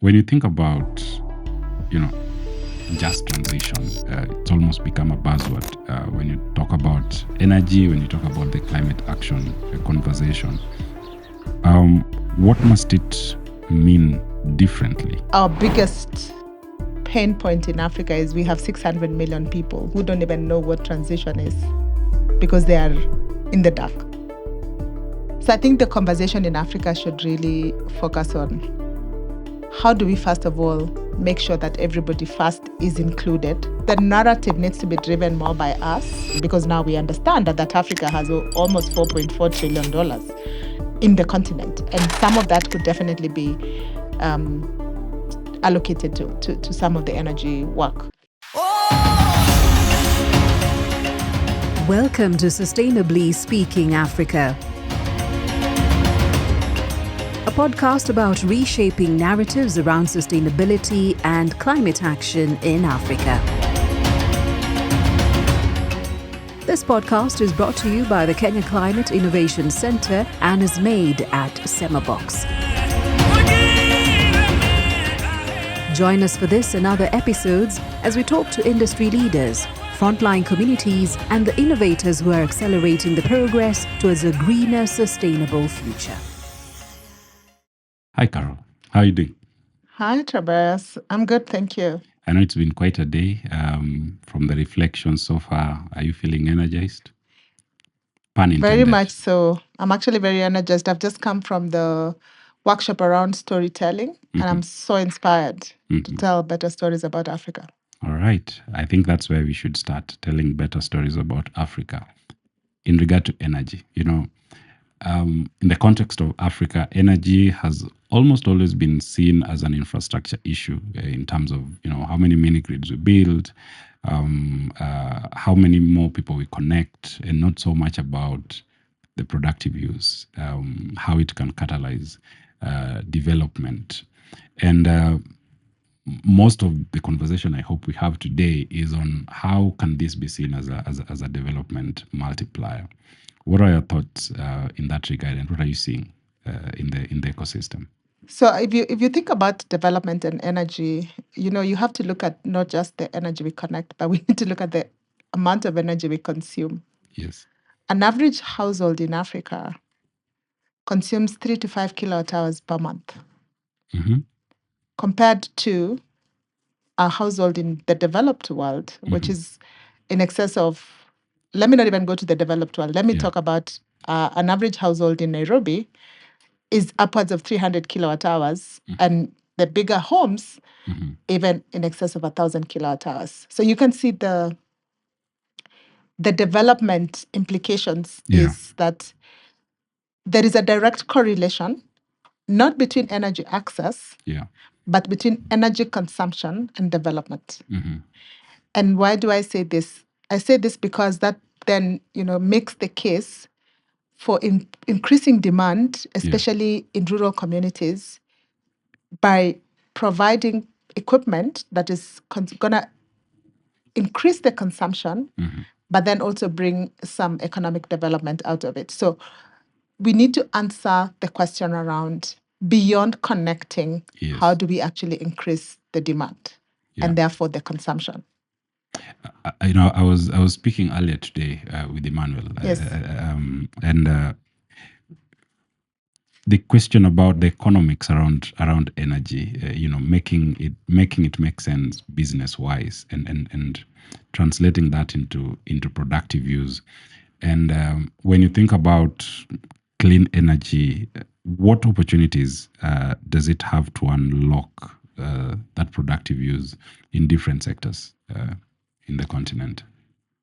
When you think about, you know, just transition, it's almost become a buzzword. When you talk about energy, when you talk about the climate action conversation, what must it mean differently? Our biggest pain point in Africa is we have 600 million people who don't even know what transition is because they are in the dark. So I think the conversation in Africa should really focus on how do we, first of all, make sure that everybody first is included. The narrative needs to be driven more by us because now we understand that Africa has almost $4.4 trillion in the continent. And some of that could definitely be allocated to some of the energy work. Welcome to Sustainably Speaking Africa, a podcast about reshaping narratives around sustainability and climate action in Africa. This podcast is brought to you by the Kenya Climate Innovation Centre and is made at Semabox. Join us for this and other episodes as we talk to industry leaders, frontline communities, and the innovators who are accelerating the progress towards a greener, sustainable future. Hi, Carol. How are you doing? Hi, Tobias. I'm good, thank you. I know it's been quite a day. From the reflections so far, are you feeling energized? Pun intended. Very much so. I'm actually very energized. I've just come from the workshop around storytelling, and I'm so inspired to tell better stories about Africa. All right. I think that's where we should start telling better stories about Africa in regard to energy. In the context of Africa, energy has almost always been seen as an infrastructure issue in terms of, how many mini grids we build, how many more people we connect, and not so much about the productive use, how it can catalyze development. And most of the conversation I hope we have today is on how can this be seen as a development multiplier. What are your thoughts in that regard, and what are you seeing in the ecosystem? So if you think about development and energy, you have to look at not just the energy we connect, but we need to look at the amount of energy we consume. Yes. An average household in Africa consumes 3 to 5 kilowatt hours per month, compared to a household in the developed world, which is in excess of, let me not even go to the developed world. Let me talk about an average household in Nairobi is upwards of 300 kilowatt hours, and the bigger homes, even in excess of 1,000 kilowatt hours. So you can see the development implications is that there is a direct correlation, not between energy access, but between energy consumption and development. And why do I say this? I say this because that then, makes the case for increasing demand, especially in rural communities, by providing equipment that is going to increase the consumption, but then also bring some economic development out of it. So we need to answer the question around, beyond connecting, how do we actually increase the demand and therefore the consumption? I was speaking earlier today with Emmanuel, and the question about the economics around energy, making it make sense business wise, and translating that into productive use. And when you think about clean energy, what opportunities does it have to unlock that productive use in different sectors in the continent?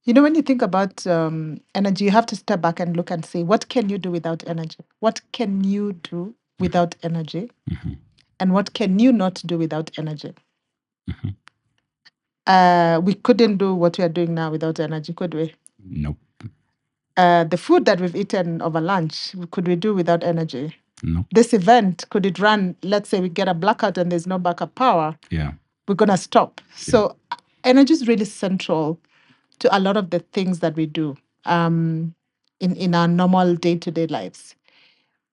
When you think about energy, you have to step back and look and say, what can you do without energy? What can you do without energy? And what can you not do without energy? We couldn't do what we are doing now without energy, could we? Nope. The food that we've eaten over lunch, could we do without energy? No. This event, could it run? Let's say we get a blackout and there's no backup power. We're going to stop. So energy is really central to a lot of the things that we do in our normal day-to-day lives.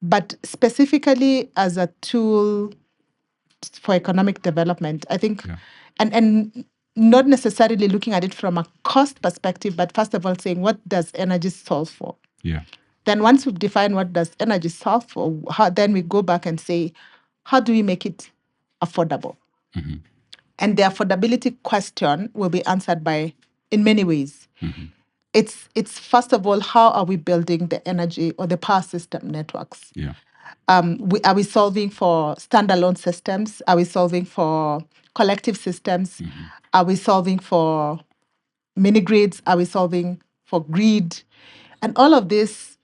But specifically as a tool for economic development. I think, and not necessarily looking at it from a cost perspective, but first of all saying, what does energy solve for? Yeah. Then once we've defined what does energy solve for, then we go back and say, how do we make it affordable? Mm-hmm. And the affordability question will be answered in many ways. Mm-hmm. It's first of all, how are we building the energy or the power system networks? Yeah. Are we solving for standalone systems? Are we solving for collective systems? Mm-hmm. Are we solving for mini grids? Are we solving for grid? And all of this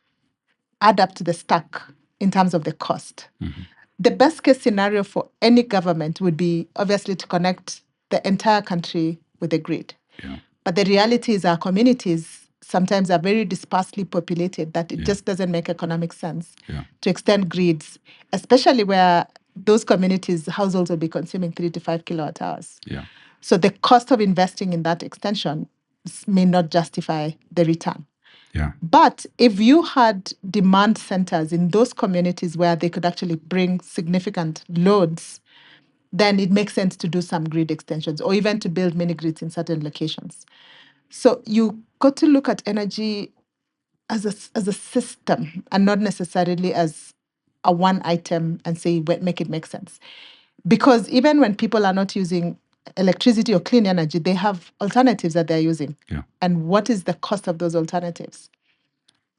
add up to the stack in terms of the cost. Mm-hmm. The best case scenario for any government would be obviously to connect the entire country with a grid. Yeah. But the reality is our communities sometimes are very dispersely populated that it just doesn't make economic sense to extend grids, especially where those communities, households will be consuming 3 to 5 kilowatt hours. Yeah. So the cost of investing in that extension may not justify the return. Yeah. But if you had demand centers in those communities where they could actually bring significant loads, then it makes sense to do some grid extensions or even to build mini grids in certain locations. So you got to look at energy as a system and not necessarily as a one item and say, make it make sense. Because even when people are not using electricity or clean energy, they have alternatives that they're using. Yeah. And what is the cost of those alternatives?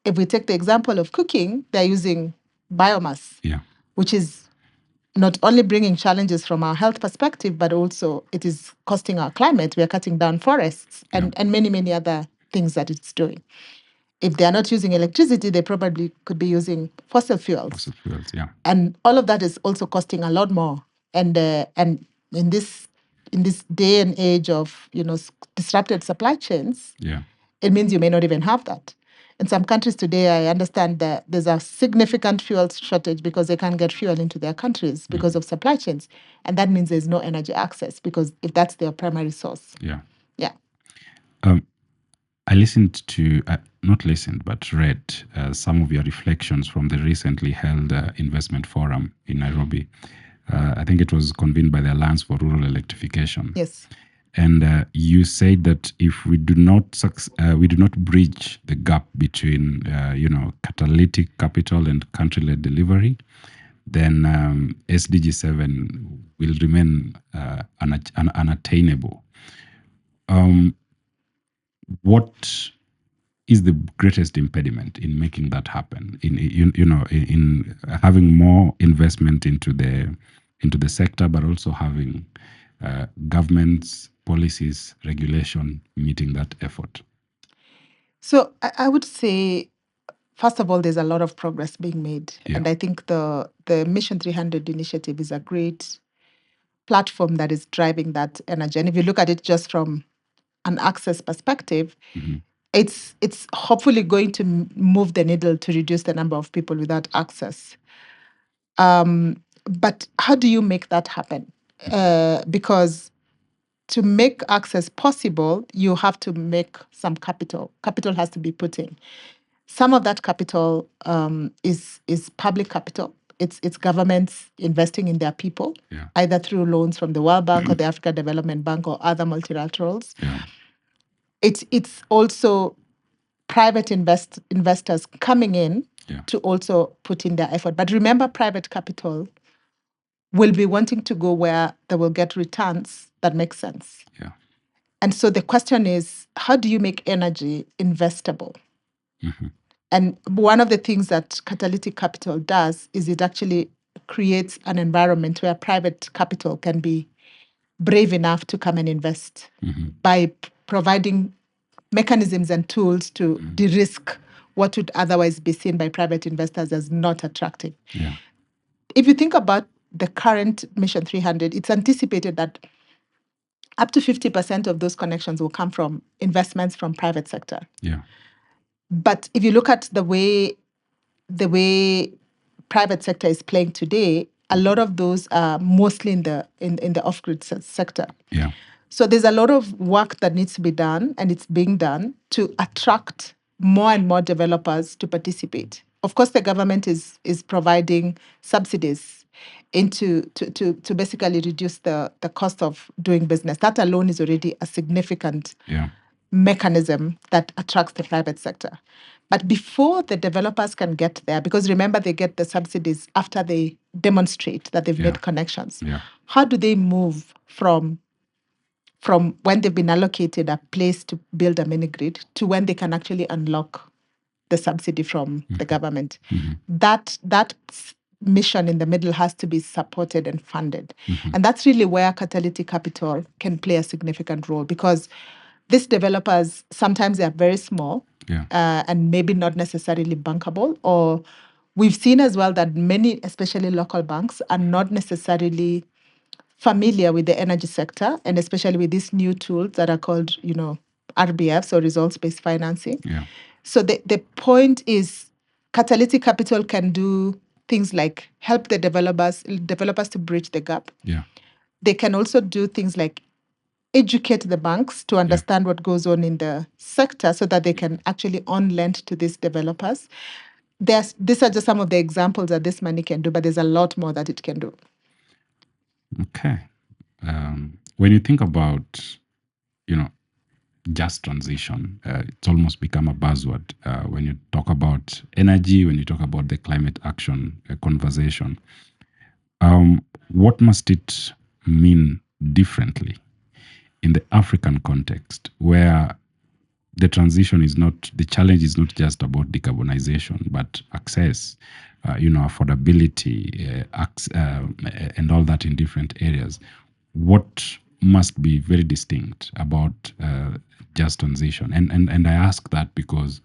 If we take the example of cooking, they're using biomass, which is not only bringing challenges from our health perspective, but also it is costing our climate. We are cutting down forests and many, many other things that it's doing. If they are not using electricity, they probably could be using fossil fuels. Fossil fuels, yeah. And all of that is also costing a lot more. And in this day and age of disrupted supply chains, it means you may not even have that. In some countries today, I understand that there's a significant fuel shortage because they can't get fuel into their countries because of supply chains. And that means there's no energy access because if that's their primary source. Yeah. Yeah. I listened to, not listened, but read some of your reflections from the recently held investment forum in Nairobi. I think it was convened by the Alliance for Rural Electrification. Yes. And you said that if we do not bridge the gap between catalytic capital and country-led delivery, then SDG 7 will remain unattainable. What is the greatest impediment in making that happen? In having more investment into the sector, but also having governments, policies, regulation meeting that effort? So I would say, first of all, there's a lot of progress being made. Yeah. And I think the Mission 300 initiative is a great platform that is driving that energy. And if you look at it just from an access perspective, it's hopefully going to move the needle to reduce the number of people without access. But how do you make that happen? Because to make access possible, you have to make some capital. Capital has to be put in. Some of that capital is public capital. It's governments investing in their people, either through loans from the World Bank or the Africa Development Bank or other multilaterals. Yeah. It's also private investors coming in to also put in their effort. But remember, private capital will be wanting to go where they will get returns that make sense. Yeah. And so the question is, how do you make energy investable? And one of the things that catalytic capital does is it actually creates an environment where private capital can be brave enough to come and invest by providing mechanisms and tools to de-risk what would otherwise be seen by private investors as not attractive. Yeah. If you think about the current Mission 300, it's anticipated that up to 50% of those connections will come from investments from private sector. Yeah. But if you look at the way private sector is playing today, a lot of those are mostly in the off-grid sector. Yeah. So there's a lot of work that needs to be done, and it's being done to attract more and more developers to participate. Of course, the government is providing subsidies, into to basically reduce the cost of doing business. That alone is already a significant mechanism that attracts the private sector. But before the developers can get there, because remember, they get the subsidies after they demonstrate that they've made connections. How do they move from when they've been allocated a place to build a mini grid to when they can actually unlock the subsidy from the government? That mission in the middle has to be supported and funded. And that's really where catalytic capital can play a significant role, because these developers, sometimes they are very small and maybe not necessarily bankable. Or we've seen as well that many, especially local banks, are not necessarily familiar with the energy sector, and especially with these new tools that are called, RBFs, or results-based financing. So the point is, catalytic capital can do things like help the developers to bridge the gap. They can also do things like educate the banks to understand what goes on in the sector so that they can actually on-lend to these developers. These are just some of the examples that this money can do, but there's a lot more that it can do. Okay. When you think about, just transition, it's almost become a buzzword when you talk about energy, when you talk about the climate action conversation. What must it mean differently in the African context, where the transition is not, the challenge is not just about decarbonization, but access, affordability, and all that in different areas? What must be very distinct about just transition? And I ask that because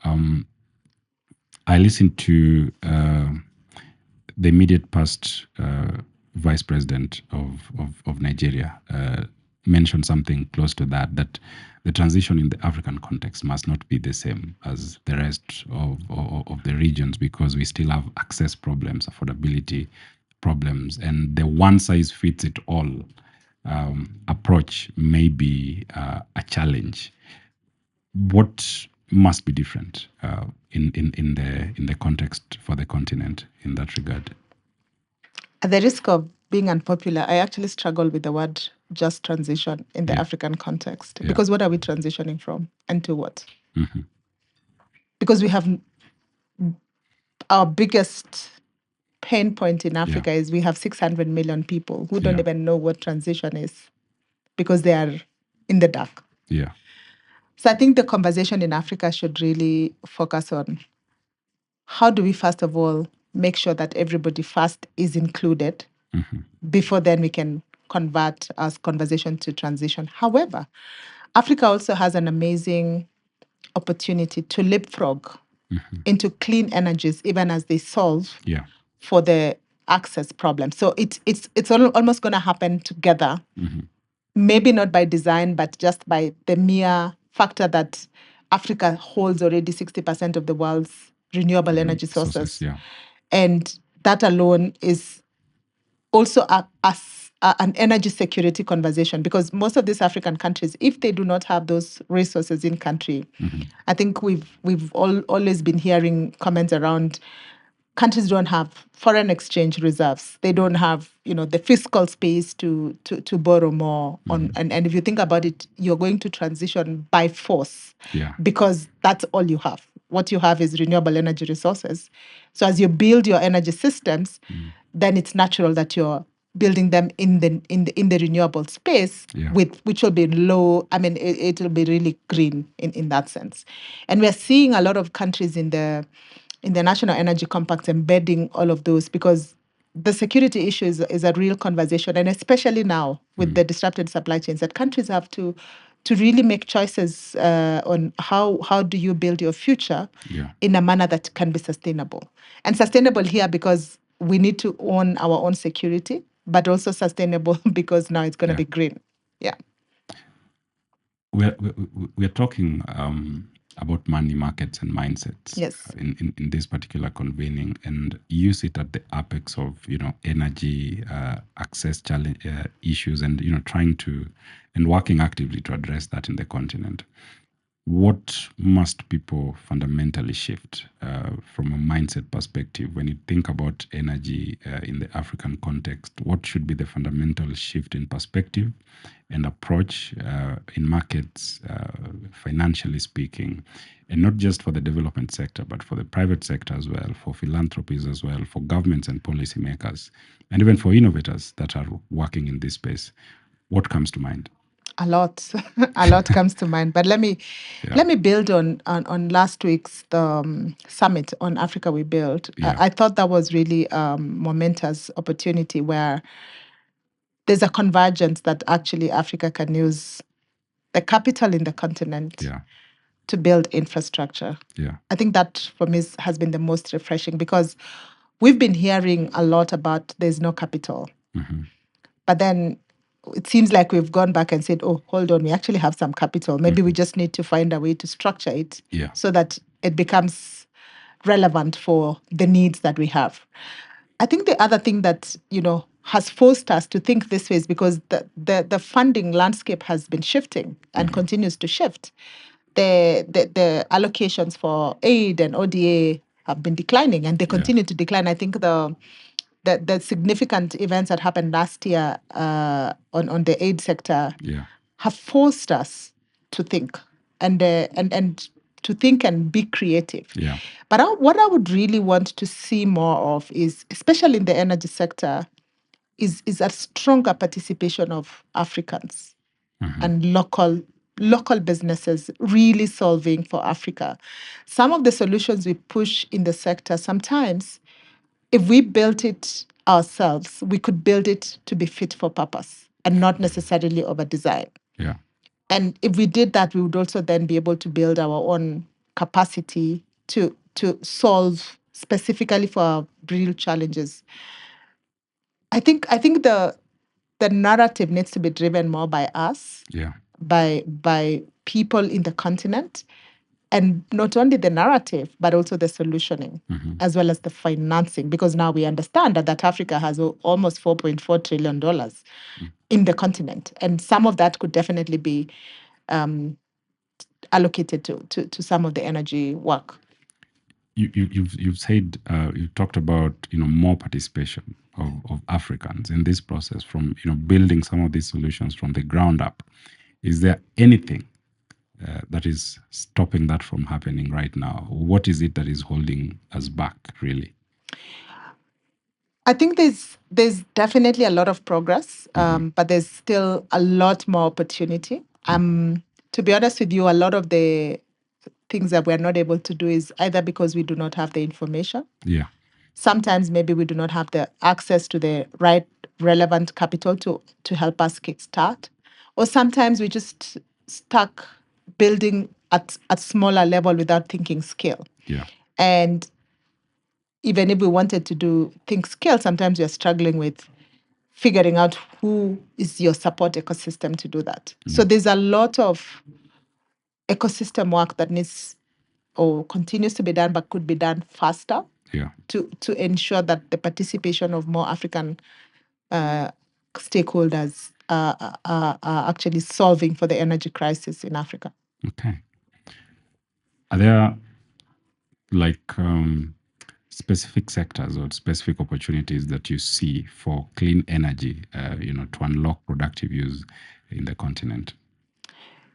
I listened to the immediate past vice president of Nigeria mention something close to that the transition in the African context must not be the same as the rest of the regions, because we still have access problems, affordability problems, and the one-size-fits-it-all approach may be a challenge. What must be different in the context for the continent in that regard? At the risk of being unpopular, I actually struggle with the word just transition in the African context. Because what are we transitioning from and to what? Because we have our biggest pain point in Africa is we have 600 million people who don't even know what transition is, because they are in the dark. So I think the conversation in Africa should really focus on how do we, first of all, make sure that everybody first is included before then we can convert our conversation to transition. However, Africa also has an amazing opportunity to leapfrog into clean energies, even as they solve for the access problem. So it's almost going to happen together, maybe not by design, but just by the mere factor that Africa holds already 60% of the world's renewable energy sources. And that alone is also an energy security conversation, because most of these African countries, if they do not have those resources in country, I think we've always been hearing comments around countries don't have foreign exchange reserves. They don't have, the fiscal space to borrow more and if you think about it, you're going to transition by force because that's all you have. What you have is renewable energy resources. So as you build your energy systems, then it's natural that you're building them in the renewable space, which will be low. I mean, it will be really green in that sense. And we're seeing a lot of countries in the National Energy Compact embedding all of those, because the security issue is a real conversation, and especially now with the disrupted supply chains, that countries have to really make choices on how do you build your future in a manner that can be sustainable. And sustainable here because we need to own our own security, but also sustainable because now it's going to be green. Yeah. We're talking about money markets and mindsets in this particular convening, and you sit at the apex of energy access challenge issues, and trying to and working actively to address that in the continent. what must people fundamentally shift from a mindset perspective when you think about energy in the African context? What should be the fundamental shift in perspective and approach in markets, financially speaking, and not just for the development sector, but for the private sector as well, for philanthropies as well, for governments and policymakers, and even for innovators that are working in this space? What comes to mind? A lot, a lot comes to mind. But let me build on last week's summit on Africa We Build. I thought that was really momentous opportunity where there's a convergence that actually Africa can use the capital in the continent to build infrastructure. I think that for me has been the most refreshing, because we've been hearing a lot about there's no capital. But then it seems like we've gone back and said, oh, hold on, we actually have some capital. Maybe we just need to find a way to structure it so that it becomes relevant for the needs that we have. I think the other thing that, has forced us to think this way is because the funding landscape has been shifting and continues to shift. The allocations for aid and ODA have been declining, and they continue to decline. I think the significant events that happened last year on the aid sector have forced us to think and to think and be creative. But what I would really want to see more of is, especially in the energy sector, is a stronger participation of Africans and local businesses really solving for Africa. Some of the solutions we push in the sector, sometimes if we built it ourselves, we could build it to be fit for purpose and not necessarily over design. And if we did that, we would also then be able to build our own capacity to solve specifically for our real challenges. I think the narrative needs to be driven more by us, by people in the continent, and not only the narrative, but also the solutioning, as well as the financing, because now we understand that Africa has almost $4.4 trillion in the continent. And some of that could definitely be allocated to some of the energy work. You've said, you've talked about, more participation of Africans in this process, from, building some of these solutions from the ground up. Is there anything that is stopping that from happening right now? What is it that is holding us back, really? I think there's definitely a lot of progress, but there's still a lot more opportunity. To be honest with you, a lot of the things that we're not able to do is either because we do not have the information. Sometimes maybe we do not have the access to the right relevant capital to help us kickstart. Or sometimes we just stuck building at smaller level without thinking scale. And even if we wanted to think scale, sometimes we are struggling with figuring out who is your support ecosystem to do that. So there's a lot of ecosystem work that needs or continues to be done, but could be done faster to ensure that the participation of more African stakeholders are actually solving for the energy crisis in Africa. Okay. Are there specific sectors or specific opportunities that you see for clean energy, to unlock productive use in the continent?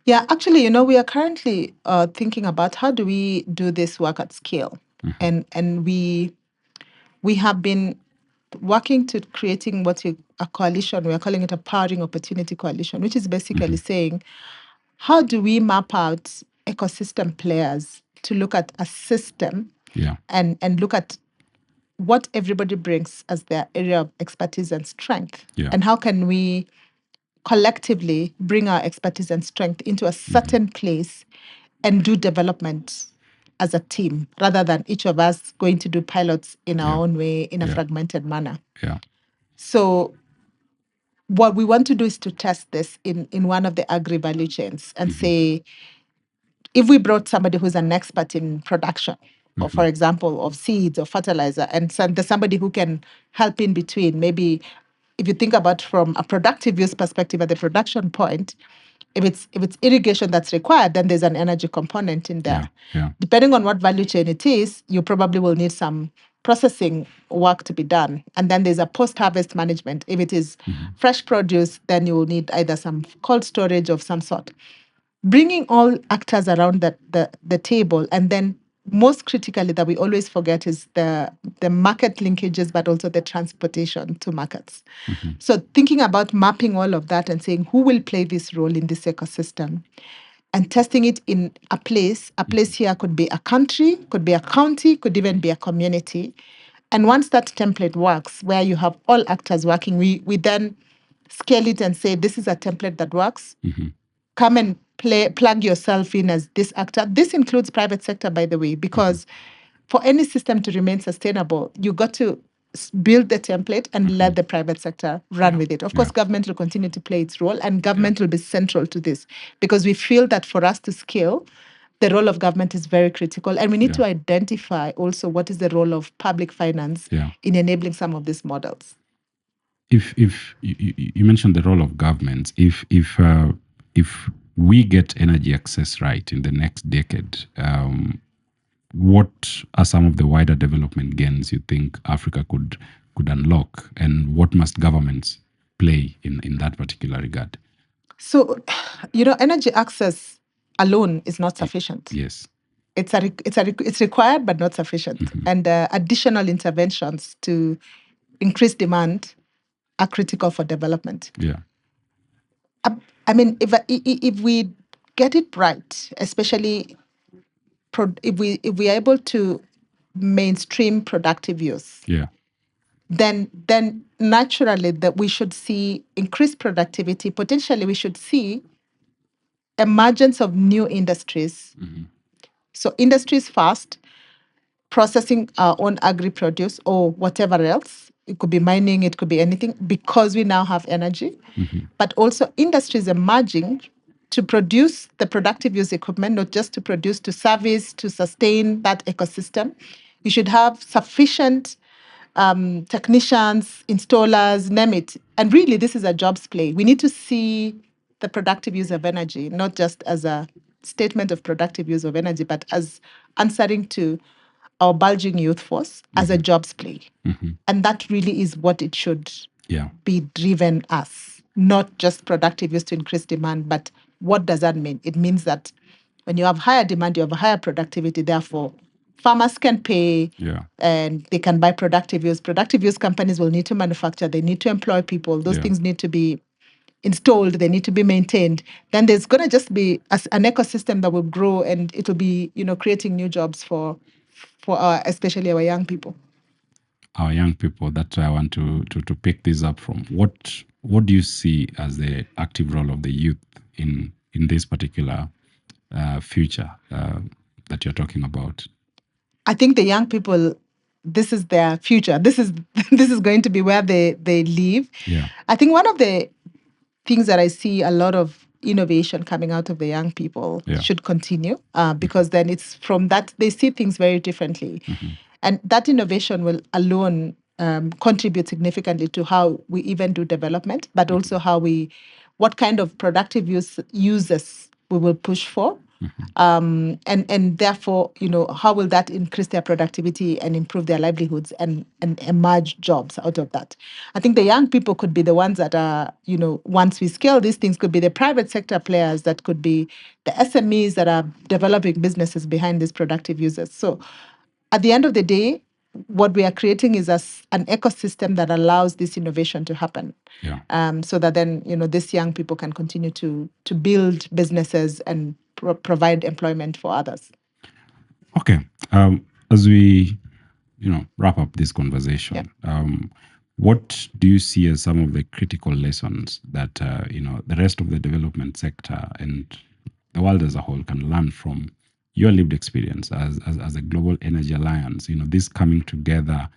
Yeah, actually, we are currently thinking about how do we do this work at scale, and we have been working to creating a coalition. We are calling it a Powering Opportunity Coalition, which is basically saying, how do we map out ecosystem players to look at a system and look at what everybody brings as their area of expertise and strength, and how can we collectively bring our expertise and strength into a certain place and do development as a team, rather than each of us going to do pilots in our own way in a fragmented manner. So what we want to do is to test this in one of the agri-value chains and say, if we brought somebody who's an expert in production, or for example, of seeds or fertilizer, and there's somebody who can help in between, maybe if you think about from a productive use perspective at the production point, If it's irrigation that's required, then there's an energy component in there. Depending on what value chain it is, you probably will need some processing work to be done. And then there's a post-harvest management. If it is fresh produce, then you will need either some cold storage of some sort. Bringing all actors around the table, and then most critically that we always forget is the market linkages, but also the transportation to markets. So thinking about mapping all of that and saying who will play this role in this ecosystem and testing it in a place. A place here could be a country, could be a county, could even be a community. And once that template works, where you have all actors working, we then scale it and say, this is a template that works. Come and plug yourself in as this actor. This includes private sector, by the way, because for any system to remain sustainable, you got to build the template and let the private sector run with it. Of course, government will continue to play its role, and government will be central to this, because we feel that for us to scale, the role of government is very critical. And we need to identify also what is the role of public finance in enabling some of these models. If you mentioned the role of governments, if we get energy access right in the next decade, what are some of the wider development gains you think Africa could unlock, and what must governments play in that particular regard? So, energy access alone is not sufficient. Yes. It's required, but not sufficient. And additional interventions to increase demand are critical for development. Yeah. I mean, if we get it right, especially if we are able to mainstream productive use, then naturally that we should see increased productivity. Potentially, we should see emergence of new industries. So industries first, processing our own agri-produce or whatever else. It could be mining, it could be anything, because we now have energy. But also industries emerging to produce the productive use equipment, not just to produce, to service, to sustain that ecosystem. You should have sufficient technicians, installers, name it. And really, this is a jobs play. We need to see the productive use of energy, not just as a statement of productive use of energy, but as answering to our bulging youth force as a jobs play. And that really is what it should be driven as, not just productive use to increase demand. But what does that mean? It means that when you have higher demand, you have higher productivity. Therefore, farmers can pay and they can buy productive use. Productive use companies will need to manufacture. They need to employ people. Those things need to be installed. They need to be maintained. Then there's going to just be an ecosystem that will grow, and it will be, creating new jobs for especially our young people. Our young people. That's why I want to pick this up from. What do you see as the active role of the youth in this particular future that you're talking about? I think the young people, this is their future. This is going to be where they live. I think one of the things that I see a lot of innovation coming out of the young people should continue, because then it's from that they see things very differently. And that innovation will alone contribute significantly to how we even do development, but also what kind of productive uses we will push for. And therefore, how will that increase their productivity and improve their livelihoods and emerge jobs out of that? I think the young people could be the ones that are, once we scale these things, could be the private sector players, that could be the SMEs that are developing businesses behind these productive users. So at the end of the day, what we are creating is an ecosystem that allows this innovation to happen. So that then, these young people can continue to build businesses and provide employment for others. Okay. As we, wrap up this conversation, what do you see as some of the critical lessons that, the rest of the development sector and the world as a whole can learn from your lived experience as a Global Energy Alliance? This coming together,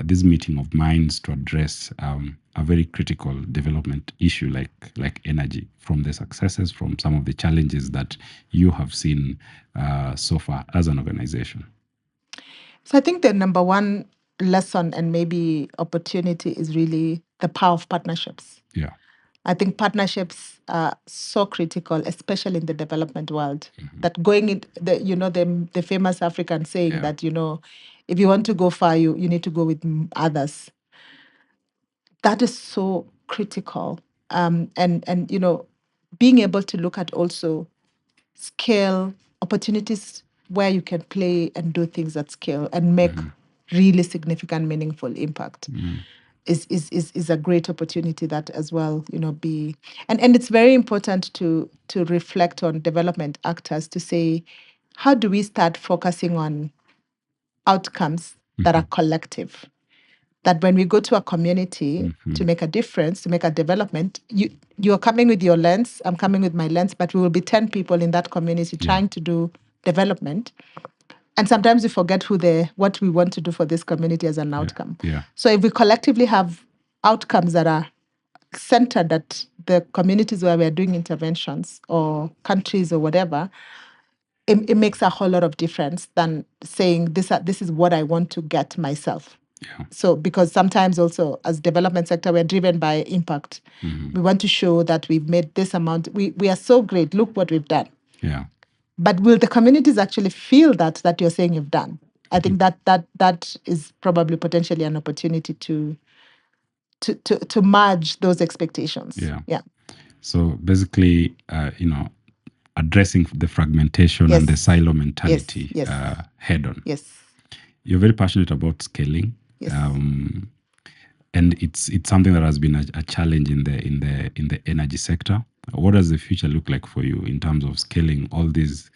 this meeting of minds to address a very critical development issue like energy, from the successes, from some of the challenges that you have seen so far as an organization. So I think the number one lesson and maybe opportunity is really the power of partnerships. I think partnerships are so critical, especially in the development world. That going in the famous African saying that if you want to go far, you need to go with others. That is so critical, and being able to look at also scale opportunities where you can play and do things at scale and make really significant, meaningful impact. Is a great opportunity that as well, be and it's very important to reflect on development actors to say, how do we start focusing on outcomes that are collective? That when we go to a community to make a difference, to make a development, you're coming with your lens, I'm coming with my lens, but we will be 10 people in that community trying to do development. And sometimes we forget what we want to do for this community as an outcome. So if we collectively have outcomes that are centered at the communities where we are doing interventions or countries or whatever, it makes a whole lot of difference than saying this is what I want to get myself. So because sometimes also as development sector, we're driven by impact. We want to show that we've made this amount. We are so great. Look what we've done. But will the communities actually feel that you're saying you've done? I think that is probably potentially an opportunity to merge those expectations. So basically, addressing the fragmentation and the silo mentality head on. You're very passionate about scaling. And it's something that has been a challenge in the energy sector. What does the future look like for you in terms of scaling all these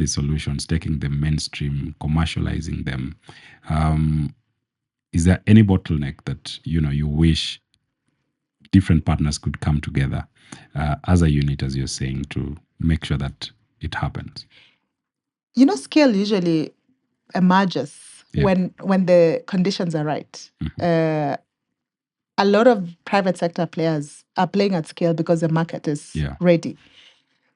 solutions, taking them mainstream, commercializing them? Is there any bottleneck that you wish different partners could come together as a unit, as you're saying, to make sure that it happens? Scale usually emerges when the conditions are right. A lot of private sector players are playing at scale because the market is ready.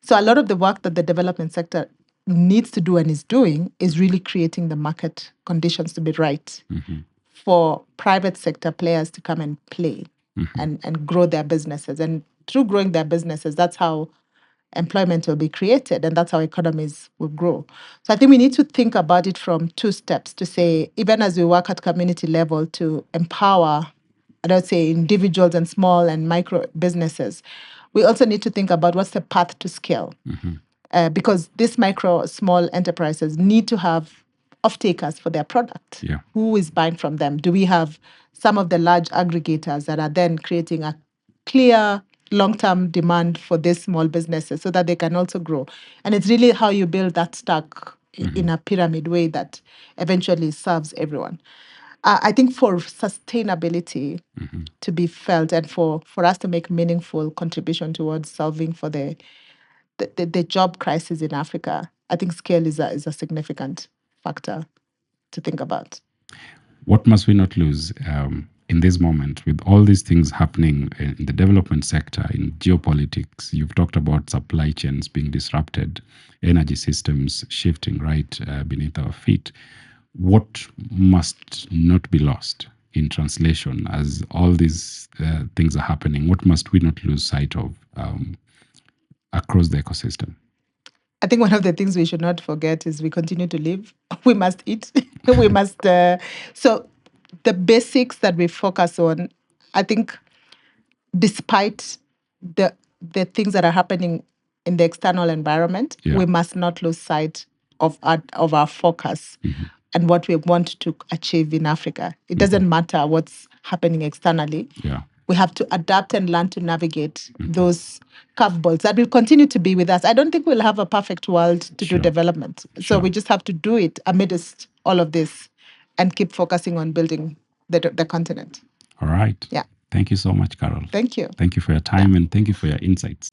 So a lot of the work that the development sector needs to do and is doing is really creating the market conditions to be right for private sector players to come and play and grow their businesses. And through growing their businesses, that's how employment will be created, and that's how economies will grow. So I think we need to think about it from two steps to say, even as we work at community level to empower, I would say, individuals and small and micro businesses, we also need to think about what's the path to scale. Because these micro, small enterprises need to have off-takers for their product. Who is buying from them? Do we have some of the large aggregators that are then creating a clear long-term demand for these small businesses so that they can also grow? And it's really how you build that stack in a pyramid way that eventually serves everyone. I think for sustainability to be felt and for us to make meaningful contribution towards solving for the job crisis in Africa, I think scale is a significant factor to think about. What must we not lose in this moment with all these things happening in the development sector, in geopolitics? You've talked about supply chains being disrupted, energy systems shifting right beneath our feet. What must not be lost in translation as all these things are happening? What must we not lose sight of across the ecosystem? I think one of the things we should not forget is we continue to live. We must eat. We must. So the basics that we focus on, I think, despite the things that are happening in the external environment, we must not lose sight of our focus and what we want to achieve in Africa. It doesn't matter what's happening externally. We have to adapt and learn to navigate those curveballs that will continue to be with us. I don't think we'll have a perfect world to do development. So we just have to do it amidst all of this and keep focusing on building the continent. All right. Thank you so much, Carol. Thank you. Thank you for your time and thank you for your insights.